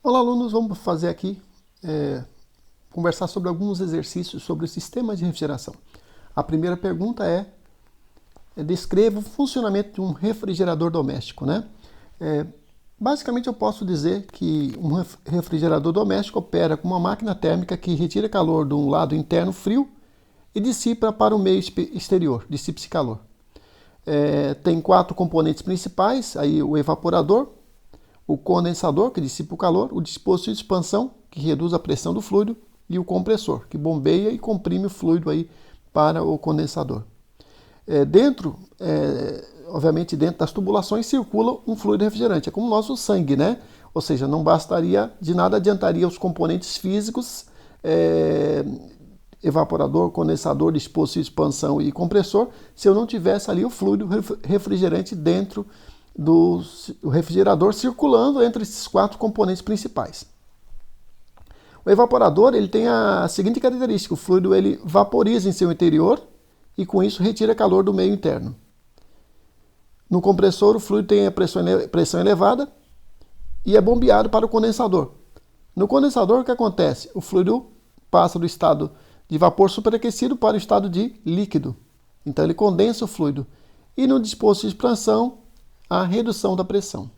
Olá, alunos, vamos fazer aqui, conversar sobre alguns exercícios sobre o sistema de refrigeração. A primeira pergunta descreva o funcionamento de um refrigerador doméstico, né? Basicamente eu posso dizer que um refrigerador doméstico opera com uma máquina térmica que retira calor de um lado interno frio e dissipa para o meio exterior, dissipa-se calor. Tem 4 componentes principais, aí o evaporador, o condensador, que dissipa o calor, o dispositivo de expansão, que reduz a pressão do fluido, e o compressor, que bombeia e comprime o fluido aí para o condensador. Obviamente, dentro das tubulações circula um fluido refrigerante, é como o nosso sangue, né? Ou seja, não bastaria, de nada adiantaria os componentes físicos, evaporador, condensador, dispositivo de expansão e compressor, se eu não tivesse ali o fluido refrigerante dentro do refrigerador circulando entre esses 4 componentes principais. O evaporador ele tem a seguinte característica: o fluido ele vaporiza em seu interior e com isso retira calor do meio interno. No compressor o fluido tem a pressão elevada e é bombeado para o condensador. No condensador o que acontece? O fluido passa do estado de vapor superaquecido para o estado de líquido. Então ele condensa o fluido. E no dispositivo de expansão a redução da pressão.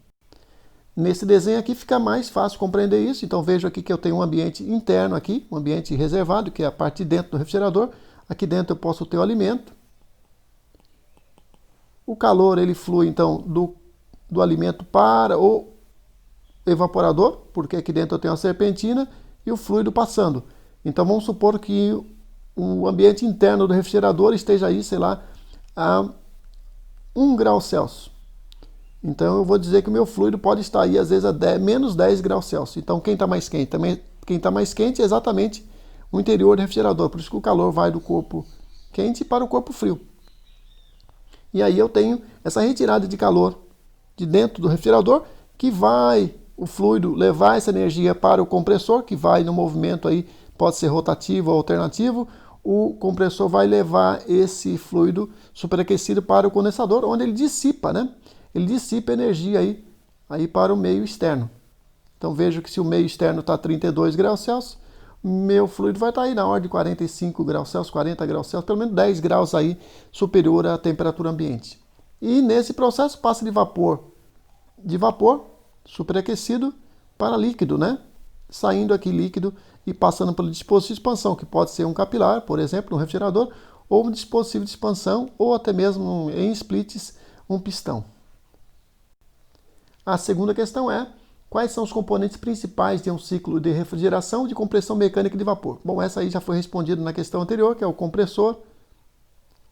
Nesse desenho aqui fica mais fácil compreender isso, então vejo aqui que eu tenho um ambiente interno aqui, um ambiente reservado, que é a parte de dentro do refrigerador. Aqui dentro eu posso ter o alimento. O calor ele flui então do alimento para o evaporador, porque aqui dentro eu tenho a serpentina e o fluido passando. Então vamos supor que o ambiente interno do refrigerador esteja aí, sei lá, a 1 grau Celsius. Então eu vou dizer que o meu fluido pode estar aí às vezes a menos 10 graus Celsius. Então quem está mais quente? Quem está mais quente é exatamente o interior do refrigerador. Por isso que o calor vai do corpo quente para o corpo frio. E aí eu tenho essa retirada de calor de dentro do refrigerador que vai o fluido levar essa energia para o compressor, que vai no movimento aí, pode ser rotativo ou alternativo. O compressor vai levar esse fluido superaquecido para o condensador, onde ele dissipa, né? Ele dissipa energia aí para o meio externo. Então vejo que se o meio externo está a 32 graus Celsius, meu fluido vai estar aí na ordem de 45 graus Celsius, 40 graus Celsius, pelo menos 10 graus aí superior à temperatura ambiente. E nesse processo passa de vapor superaquecido para líquido, né? Saindo aqui líquido e passando pelo dispositivo de expansão, que pode ser um capilar, por exemplo, um refrigerador, ou um dispositivo de expansão, ou até mesmo em splits, um pistão. A segunda questão é: quais são os componentes principais de um ciclo de refrigeração de compressão mecânica de vapor? Bom, essa aí já foi respondida na questão anterior, que é o compressor,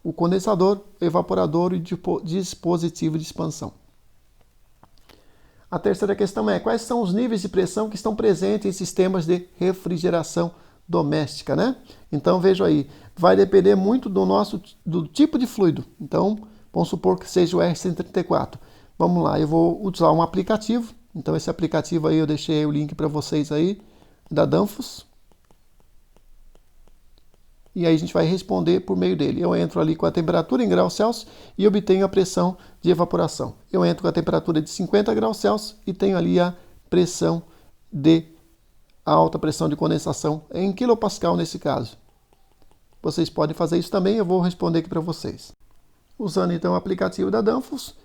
o condensador, o evaporador e o dispositivo de expansão. A terceira questão é: quais são os níveis de pressão que estão presentes em sistemas de refrigeração doméstica, né? Então veja aí, vai depender muito do tipo de fluido. Então, vamos supor que seja o R134. Vamos lá, eu vou usar um aplicativo. Então esse aplicativo aí eu deixei o link para vocês aí, da Danfoss. E aí a gente vai responder por meio dele. Eu entro ali com a temperatura em graus Celsius e obtenho a pressão de evaporação. Eu entro com a temperatura de 50 graus Celsius e tenho ali a pressão a alta pressão de condensação em kilopascal nesse caso. Vocês podem fazer isso também, eu vou responder aqui para vocês. Usando então o aplicativo da Danfoss,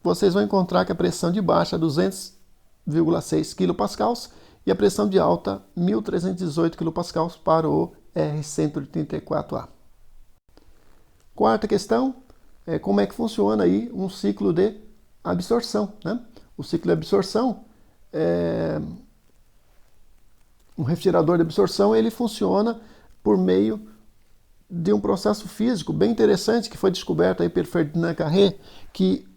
vocês vão encontrar que a pressão de baixa é 200,6 kPa e a pressão de alta 1.318 kPa para o R134A. Quarta questão é como é que funciona aí um ciclo de absorção, né? O ciclo de absorção, um refrigerador de absorção, ele funciona por meio de um processo físico bem interessante que foi descoberto aí pelo Ferdinand Carré, que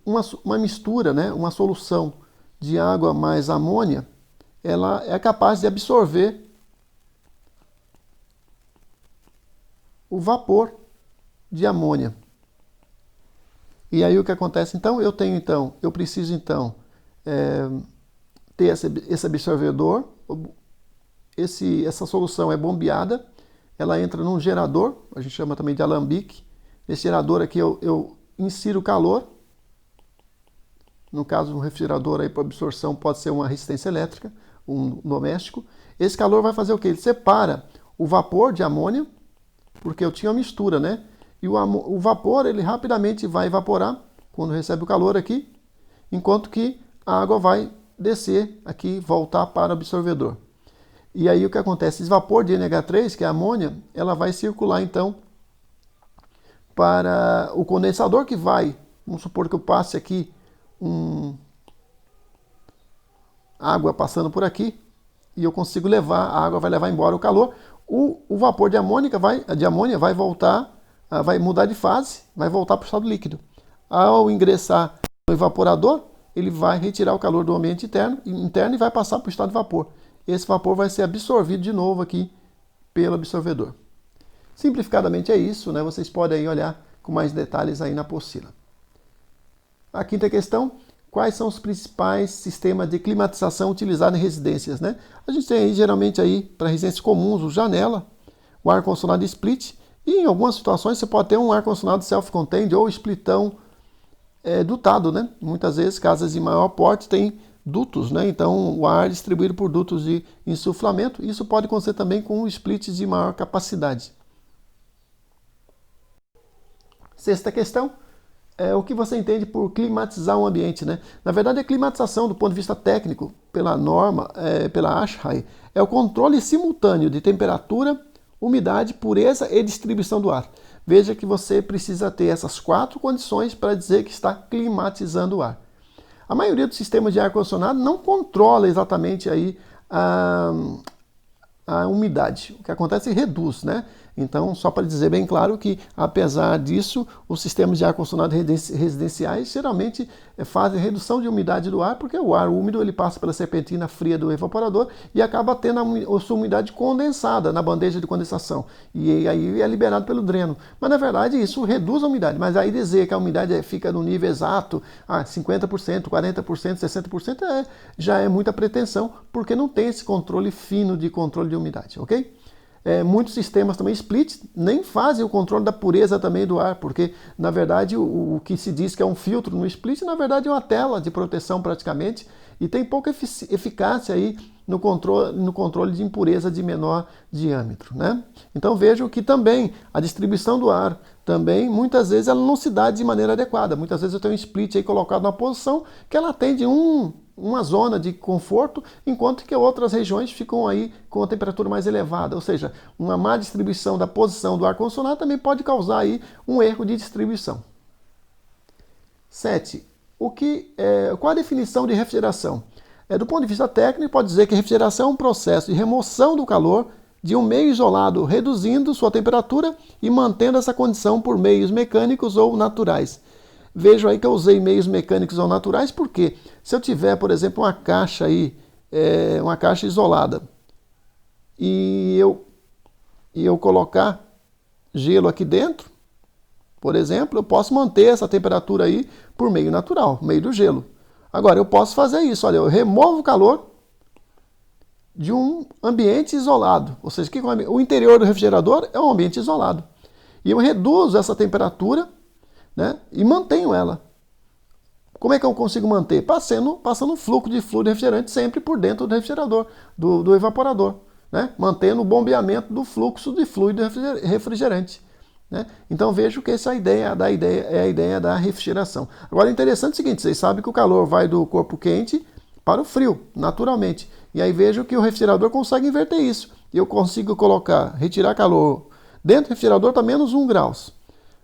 uma mistura, né, uma solução de água mais amônia, ela é capaz de absorver o vapor de amônia. E aí o que acontece então? Eu preciso então ter esse absorvedor, essa solução é bombeada, ela entra num gerador, a gente chama também de alambique. Nesse gerador aqui eu insiro calor. No caso, um refrigerador aí para absorção pode ser uma resistência elétrica. um doméstico. Esse calor vai fazer o quê? Ele separa o vapor de amônia, porque eu tinha uma mistura, né? E o vapor, ele rapidamente vai evaporar quando recebe o calor aqui, enquanto que a água vai descer aqui, voltar para o absorvedor. E aí o que acontece? Esse vapor de NH3, que é a amônia, ela vai circular então para o condensador que vai, vamos supor que eu passe aqui água passando por aqui, e eu consigo levar, a água vai levar embora o calor, o vapor de amônia vai voltar, vai mudar de fase, vai voltar para o estado líquido. Ao ingressar no evaporador, ele vai retirar o calor do ambiente interno e vai passar para o estado de vapor. Esse vapor vai ser absorvido de novo aqui pelo absorvedor. Simplificadamente é isso, né? Vocês podem aí olhar com mais detalhes aí na apostila. A quinta questão: quais são os principais sistemas de climatização utilizados em residências, né? A gente tem aí geralmente aí para residências comuns o janela, o ar-condicionado split, e em algumas situações você pode ter um ar-condicionado self-contained ou splitão dutado, né? Muitas vezes casas de maior porte têm dutos, né? Então o ar é distribuído por dutos de insuflamento. Isso pode acontecer também com splits de maior capacidade. Sexta questão: o que você entende por climatizar um ambiente, né? Na verdade, a climatização, do ponto de vista técnico, pela norma, pela ASHRAE, é o controle simultâneo de temperatura, umidade, pureza e distribuição do ar. Veja que você precisa ter essas 4 condições para dizer que está climatizando o ar. A maioria dos sistemas de ar-condicionado não controla exatamente aí a umidade. O que acontece é que reduz, né? Então, só para dizer bem claro que, apesar disso, os sistemas de ar-condicionado residenciais geralmente fazem redução de umidade do ar, porque o ar úmido ele passa pela serpentina fria do evaporador e acaba tendo a sua umidade condensada na bandeja de condensação. E aí é liberado pelo dreno. Mas, na verdade, isso reduz a umidade. Mas aí dizer que a umidade fica no nível exato, 50%, 40%, 60%, já é muita pretensão, porque não tem esse controle fino de controle de umidade, ok? Muitos sistemas também split nem fazem o controle da pureza também do ar, porque na verdade o que se diz que é um filtro no split, na verdade é uma tela de proteção praticamente, e tem pouca eficácia aí no controle de impureza de menor diâmetro, né? Então vejo que também a distribuição do ar também muitas vezes ela não se dá de maneira adequada. Muitas vezes eu tenho um split aí colocado numa posição que ela atende uma zona de conforto, enquanto que outras regiões ficam aí com a temperatura mais elevada. Ou seja, uma má distribuição da posição do ar-condicionado também pode causar aí um erro de distribuição. 7. Qual a definição de refrigeração? Do ponto de vista técnico, pode dizer que refrigeração é um processo de remoção do calor de um meio isolado, reduzindo sua temperatura e mantendo essa condição por meios mecânicos ou naturais. Vejo aí que eu usei meios mecânicos ou naturais, porque se eu tiver, por exemplo, uma caixa aí, uma caixa isolada, e eu colocar gelo aqui dentro, por exemplo, eu posso manter essa temperatura aí por meio natural, meio do gelo. Agora, eu posso fazer isso, olha, eu removo o calor de um ambiente isolado, ou seja, o interior do refrigerador é um ambiente isolado. E eu reduzo essa temperatura, né, e mantenho ela. Como é que eu consigo manter? Passando fluxo de fluido refrigerante sempre por dentro do refrigerador, do evaporador, né? Mantendo o bombeamento do fluxo de fluido refrigerante. Né? Então vejo que essa é a ideia da refrigeração. Agora é interessante o seguinte: vocês sabem que o calor vai do corpo quente para o frio, naturalmente. E aí vejo que o refrigerador consegue inverter isso. Eu consigo retirar calor dentro do refrigerador está menos 1 grau.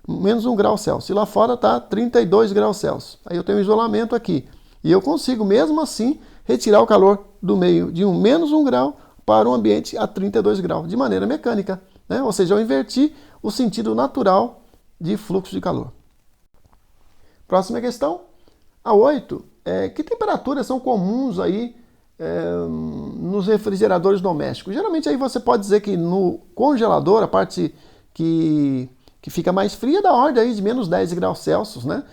Menos 1 grau Celsius. E lá fora está 32 graus Celsius. Aí eu tenho um isolamento aqui. E eu consigo, mesmo assim, retirar o calor do meio de menos 1 grau para um ambiente a 32 graus, de maneira mecânica. Né? Ou seja, eu inverti o sentido natural de fluxo de calor. Próxima questão. A 8. Que temperaturas são comuns aí nos refrigeradores domésticos? Geralmente aí você pode dizer que no congelador, a parte que fica mais fria, da ordem aí de menos 10 graus Celsius, né?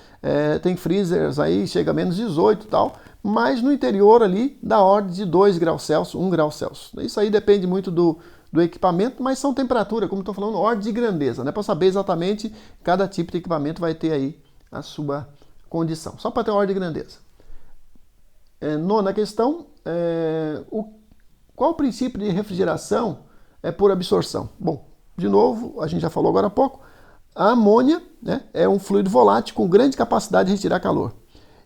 Tem freezers aí, chega a menos 18 e tal, mas no interior ali, da ordem de 2 graus Celsius, 1 grau Celsius. Isso aí depende muito do equipamento, mas são temperaturas, como estou falando, ordem de grandeza, né? Para saber exatamente, cada tipo de equipamento vai ter aí a sua condição, só para ter ordem de grandeza. Nona questão, Qual o princípio de refrigeração por absorção? Bom, de novo, a gente já falou agora há pouco, a amônia, né, é um fluido volátil com grande capacidade de retirar calor.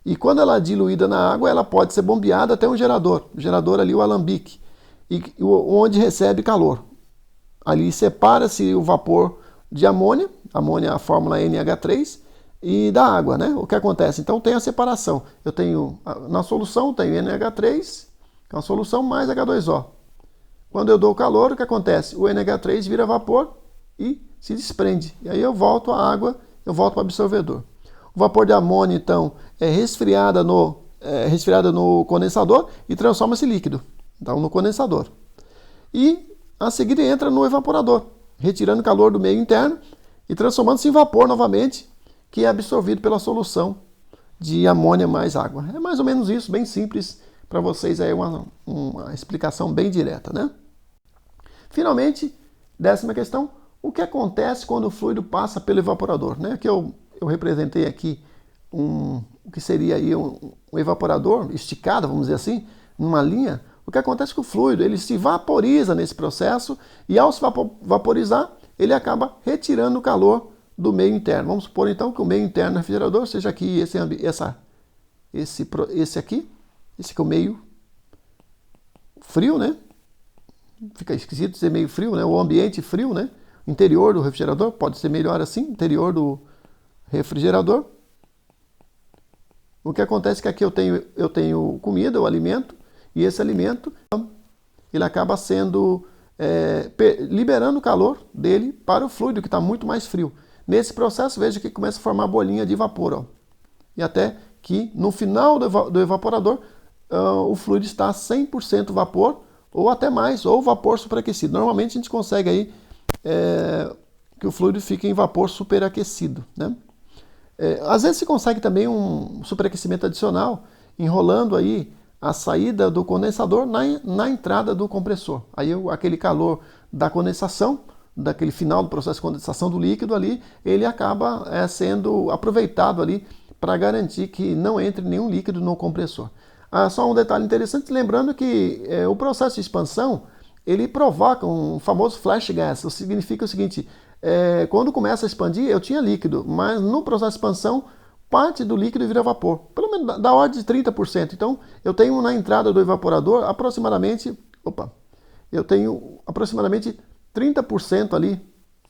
E quando ela é diluída na água, ela pode ser bombeada até um gerador. O gerador ali, o alambique, onde recebe calor. Ali separa-se o vapor de amônia, amônia é a fórmula NH3, e da água, né? O que acontece? Então tem a separação. Eu tenho, na solução, tenho NH3, que é uma solução, mais H2O. Quando eu dou calor, o que acontece? O NH3 vira vapor e se desprende. E aí eu volto à água, eu volto para o absorvedor. O vapor de amônia, então, é resfriado no condensador e transforma-se em líquido. Então, no condensador. E a seguir entra no evaporador, retirando calor do meio interno e transformando-se em vapor novamente, que é absorvido pela solução de amônia mais água. É mais ou menos isso, bem simples, para vocês aí uma explicação bem direta, né? Finalmente, 10ª questão, o que acontece quando o fluido passa pelo evaporador? Né? Aqui eu representei aqui o que seria aí um evaporador esticado, vamos dizer assim, numa linha. O que acontece com o fluido? Ele se vaporiza nesse processo e ao se vaporizar, ele acaba retirando o calor do meio interno. Vamos supor então que o meio interno do refrigerador seja aqui esse aqui é o meio frio, né? Fica esquisito dizer meio frio, né? O ambiente frio, né? Interior do refrigerador, pode ser melhor assim, interior do refrigerador. O que acontece é que aqui eu tenho comida, o alimento, e esse alimento ele acaba sendo liberando o calor dele para o fluido que está muito mais frio. Nesse processo, veja que começa a formar bolinha de vapor, ó. E até que no final do evaporador o fluido está 100% vapor ou até mais, ou vapor superaquecido. Normalmente a gente consegue aí que o fluido fique em vapor superaquecido, né? Às vezes se consegue também um superaquecimento adicional, enrolando aí a saída do condensador na entrada do compressor. Aí aquele calor da condensação, daquele final do processo de condensação do líquido ali, ele acaba sendo aproveitado ali para garantir que não entre nenhum líquido no compressor. Só um detalhe interessante, lembrando que o processo de expansão, ele provoca um famoso flash gas. Isso significa o seguinte, quando começa a expandir, eu tinha líquido, mas no processo de expansão, parte do líquido vira vapor, pelo menos da ordem de 30%. Então, eu tenho na entrada do evaporador aproximadamente 30% ali,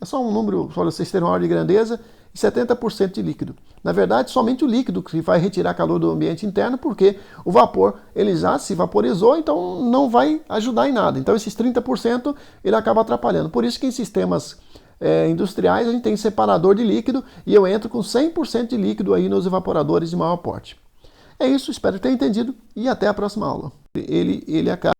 é só um número, para vocês terem uma ordem de grandeza, e 70% de líquido. Na verdade, somente o líquido que vai retirar calor do ambiente interno, porque o vapor ele já se vaporizou, então não vai ajudar em nada. Então esses 30% ele acaba atrapalhando. Por isso que em sistemas industriais a gente tem separador de líquido e eu entro com 100% de líquido aí nos evaporadores de maior porte. É isso, espero ter entendido e até a próxima aula. Ele acaba